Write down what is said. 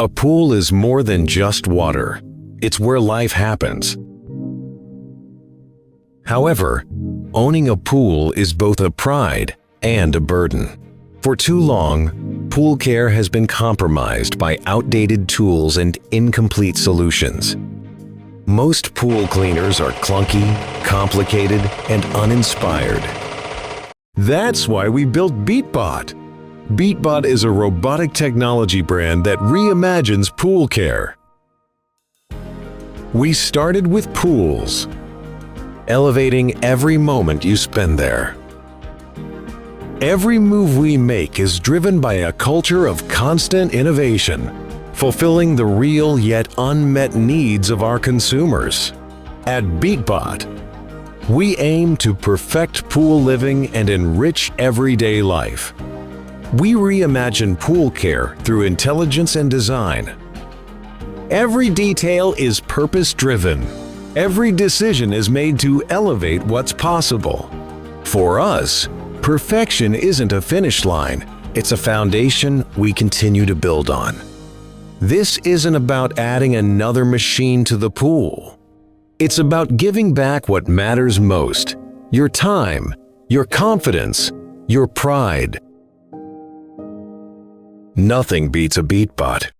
A pool is more than just water. It's where life happens. However, owning a pool is both a pride and a burden. For too long, pool care has been compromised by outdated tools and incomplete solutions. Most pool cleaners are clunky, complicated, and uninspired. That's why we built Beatbot. Beatbot is a robotic technology brand that reimagines pool care. We started with pools, elevating every moment you spend there. Every move we make is driven by a culture of constant innovation, fulfilling the real yet unmet needs of our consumers. At Beatbot, we aim to perfect pool living and enrich everyday life. We reimagine pool care through intelligence and design. Every detail is purpose-driven. Every decision is made to elevate what's possible. For us, perfection isn't a finish line. It's a foundation we continue to build on. This isn't about adding another machine to the pool. It's about giving back what matters most: your time, your confidence, your pride. Nothing beats a Beatbot.